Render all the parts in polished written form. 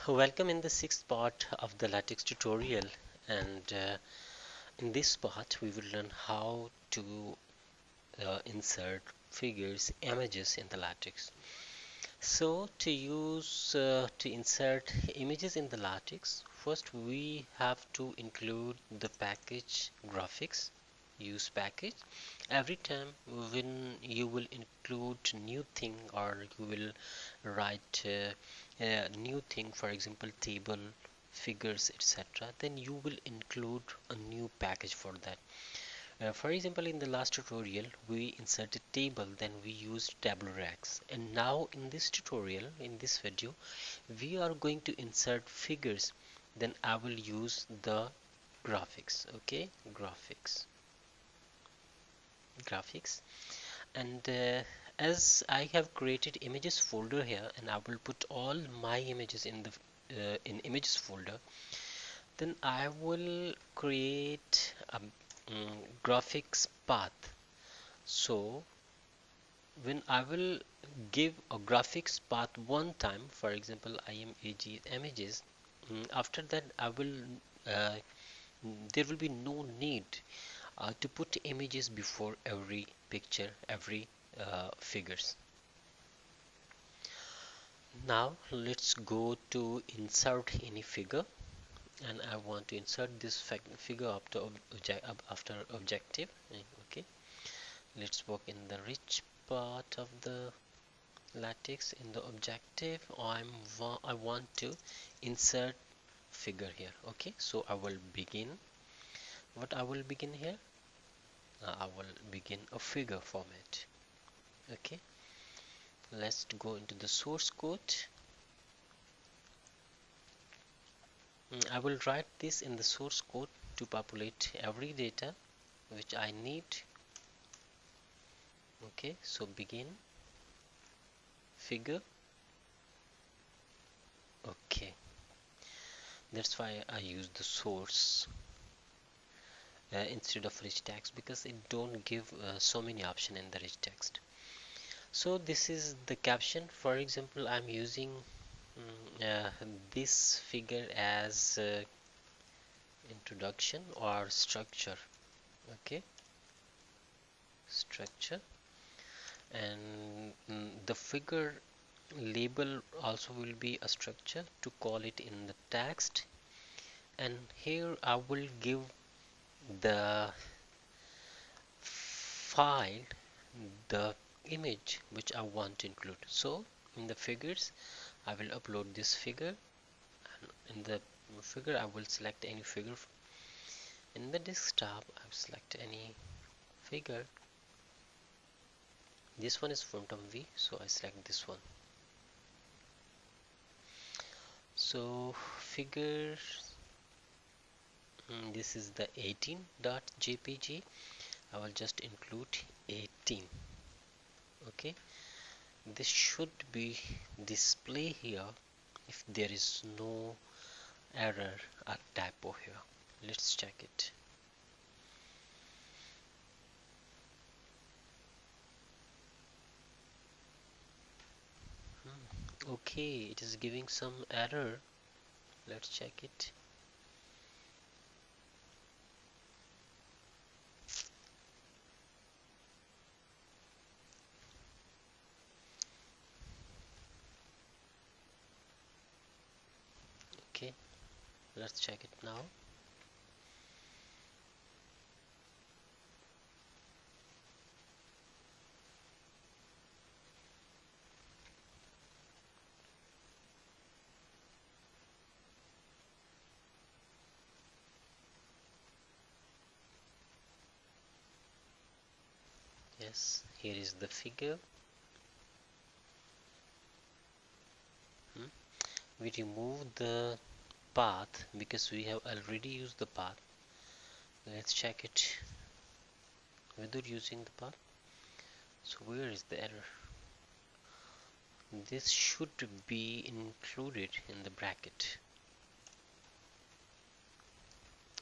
Welcome in the sixth part of the LaTeX tutorial, and in this part we will learn how to insert figures, images in the LaTeX. So to insert images in the LaTeX, first we have to include the package graphics. Use package. Every time when you will include new thing or you will write a new thing, for example table, figures, etc., then you will include a new package for that. For example, in the last tutorial we inserted table, then we used tabular-x, and now in this tutorial, in this video, we are going to insert figures. Then I will use the graphics. Okay, graphics, and as I have created images folder here, and I will put all my images in the in images folder. Then I will create a graphics path. So when I will give a graphics path one time, for example imag images, after that I will there will be no need to put images before every picture, every figures. Now let's go to insert any figure, and I want to insert this figure after objective. Okay, let's work in the rich part of the LaTeX. In the objective, I want to insert figure here. Okay, so I will begin. What I will begin here? I will begin a figure format. Okay, let's go into the source code. I will write this in the source code to populate every data which I need. Okay, so begin figure. Okay, that's why I use the source instead of rich text, because it don't give so many options in the rich text. So this is the caption. For example, I'm using this figure as introduction or structure. Okay, structure, and the figure label also will be a structure to call it in the text. And here I will give the file, the image which I want to include. So in the figures I will upload this figure, and in the figure I will select any figure. In the desktop I will select any figure. This one is phantom V, so I select this one. So figure, this is the 18.jpg. I will just include 18. Okay, this should be display here if there is no error or typo here. Let's check it. Okay, it is giving some error. Let's check it. Okay, let's check it now. Yes, here is the figure. We remove the path because we have already used the path. Let's check it without using the path. So where is the error? This should be included in the bracket.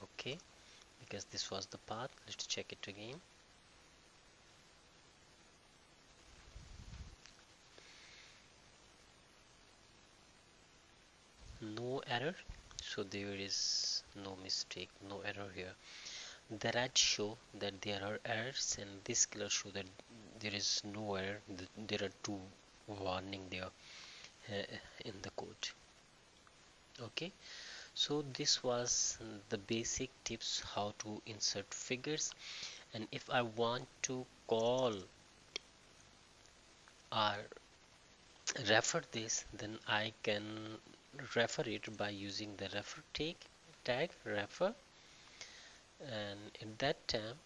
Okay, because this was the path. Let's check it again. no error, so there is no mistake, no error here. The red show that there are errors, and this color show that there is no error. There are two warning there in the code. Okay, so this was the basic tips how to insert figures. And if I want to call or refer this, then I can refer it by using the refer tag refer, and at that time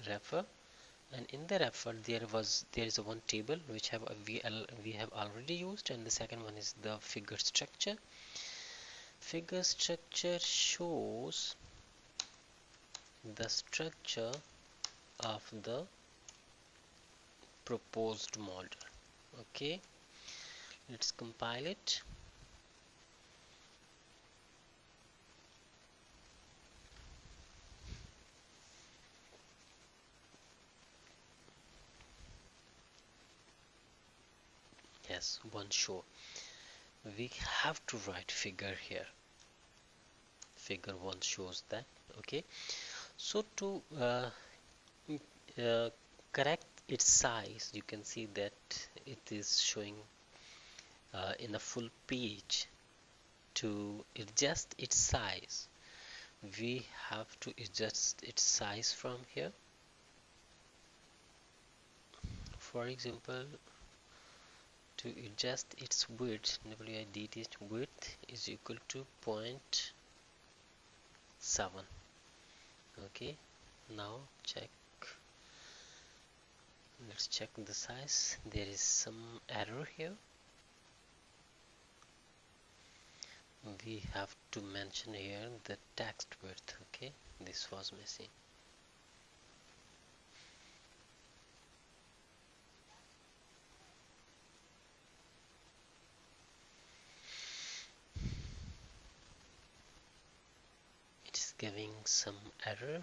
refer, and in the refer there is a one table which we have already used, and the second one is the figure structure. Figure structure shows the structure of the proposed model. Okay, let's compile it. Yes, one show. We have to write figure here. Figure 1 shows that. Okay, so to correct its size, you can see that it is showing in a full page. To adjust its size, we have to adjust its size from here. For example, to adjust its width, width is equal to 0.7. okay, now let's check the size. There is some error here. We have to mention here the text width. Okay, this was missing. It is giving some error.